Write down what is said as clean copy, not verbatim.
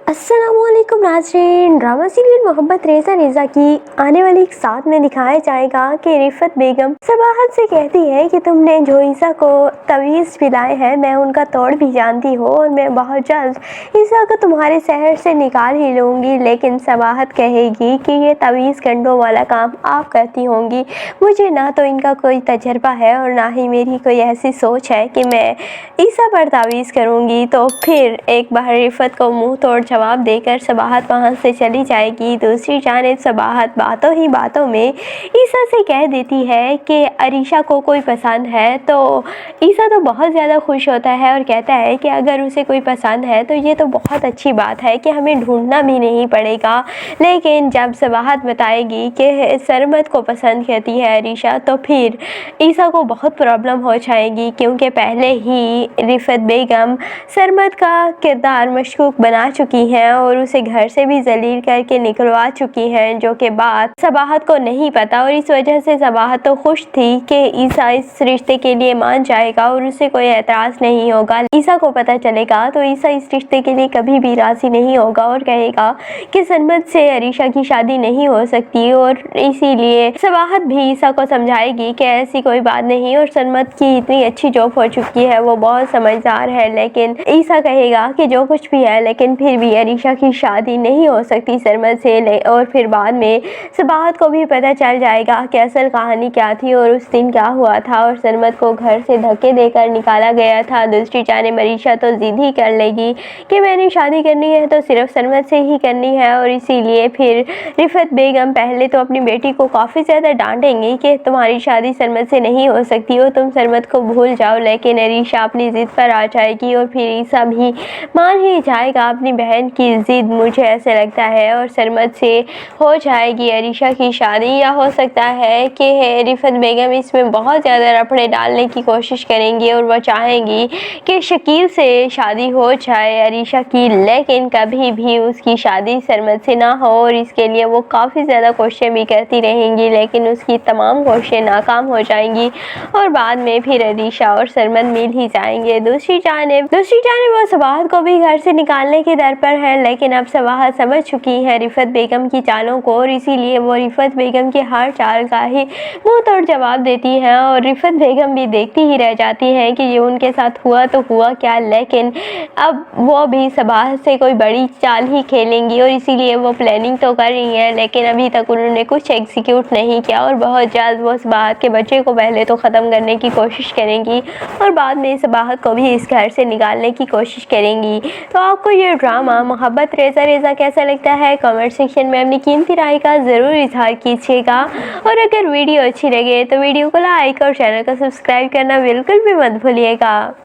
अस्सलाम वालेकुम नाज़रीन। ड्रामा सीरियल मोहब्बत रेज़ा रेज़ा की आने वाली एक साथ में दिखाया जाएगा कि रिफ़त बेगम सबाहत से कहती है कि तुमने जो ईसा को तवीज़ पिलाए हैं मैं उनका तोड़ भी जानती हूँ और मैं बहुत जल्द ईसा को तुम्हारे शहर से निकाल ही लूँगी। लेकिन सबाहत कहेगी कि ये तवीज़ गंढों वाला काम आप करती होंगी, मुझे ना तो इनका कोई तजर्बा है और ना ही मेरी कोई ऐसी सोच है कि मैं ईसा पर तावीज़ करूँगी। तो फिर एक बार रिफ़त को मुँह तोड़ जवाब देकर सबाहत वहाँ से चली जाएगी। दूसरी जानिब सबाहत बातों ही बातों में ईसा से कह देती है कि अरीशा को कोई पसंद है। तो ईसा तो बहुत ज़्यादा खुश होता है और कहता है कि अगर उसे कोई पसंद है तो ये तो बहुत अच्छी बात है कि हमें ढूंढना भी नहीं पड़ेगा। लेकिन जब सबाहत बताएगी कि सरमद को पसंद करती है अरीशा, तो फिर ईसा को बहुत प्रॉब्लम हो जाएगी, क्योंकि पहले ही रिफ़त बेगम सरमद का किरदार मशकूक बना चुकी हैं और उसे घर से भी जलील करके निकलवा चुकी हैं, जो कि बात सबाहत को नहीं पता। और इस वजह से सबाहत तो खुश थी कि ईसा इस रिश्ते के लिए मान जाएगा और उसे कोई एतराज़ नहीं होगा। ईसा को पता चलेगा तो ईसा इस रिश्ते के लिए कभी भी राज़ी नहीं होगा और कहेगा कि सरमद से अरीशा की शादी नहीं हो सकती। और इसीलिए सबाहत भी ईसा को समझाएगी कि ऐसी कोई बात नहीं और सरमद की इतनी अच्छी जॉब हो चुकी है, वो बहुत समझदार है। लेकिन ईसा कहेगा कि जो कुछ भी है लेकिन फिर भी अरीशा की शादी नहीं हो सकती सरमद से। और फिर बाद में सबाहत को भी पता चल जाएगा कि असल कहानी क्या थी और उस दिन क्या हुआ था और सरमद को घर से धक्के देकर निकाला गया था। दूसरी जानिब अरीशा तो जिद ही कर लेगी कि मैंने शादी करनी है तो सिर्फ सरमद से ही करनी है। और इसीलिए फिर रिफ़त बेगम पहले तो अपनी बेटी को काफ़ी ज़्यादा डांटेंगी कि तुम्हारी शादी सरमद से नहीं हो सकती हो, तुम सरमद को भूल जाओ। लेकिन अरीशा अपनी ज़िद पर आ जाएगी और फिर ईसा भी मान ही जाएगा अपनी बहन की ज़िद, मुझे ऐसे लगता है, और सरमद से हो जाएगी अरीशा की शादी। या हो सकता है कि रिफ़त बेगम इसमें बहुत ज़्यादा रफड़े डालने की कोशिश करेंगी और वो चाहेंगी कि शकील से शादी हो जाए अरीशा की, लेकिन कभी भी उसकी शादी सरमद से ना हो। और इसके लिए वो काफ़ी ज़्यादा कोशिशें भी करती रहेंगी, लेकिन उसकी तमाम कोशिशें नाकाम हो जाएंगी और बाद में फिर अरीशा और सरमद मिल ही जाएंगे। दूसरी जानिब वो सबाहत को भी घर से निकालने की दर पर है, लेकिन अब सबाहत समझ चुकी है रिफ़त बेगम की चालों को और इसीलिए वो रिफ़त बेगम की हर चाल का ही मुंह तोड़ जवाब देती है। और रिफ़त बेगम भी देखती ही रह जाती है कि ये उनके साथ हुआ तो हुआ क्या, लेकिन अब वो भी सबाहत से कोई बड़ी चाल ही खेलेंगी और इसीलिए वो प्लानिंग तो कर रही हैं, लेकिन अभी तक उन्होंने कुछ एग्जीक्यूट नहीं किया। और बहुत जल्द वो सबाहत के बच्चे को पहले तो ख़त्म करने की कोशिश करेंगी और बाद में सबाहत को भी इस घर से निकालने की कोशिश करेंगी। तो आपको ये ड्रामा मोहब्बत रेज़ा रेज़ा कैसा लगता है, कमेंट सेक्शन में अपनी कीमती राय का ज़रूर इजहार कीजिएगा। और अगर वीडियो अच्छी लगे तो वीडियो को लाइक और चैनल को सब्सक्राइब करना बिल्कुल भी मत भूलिएगा।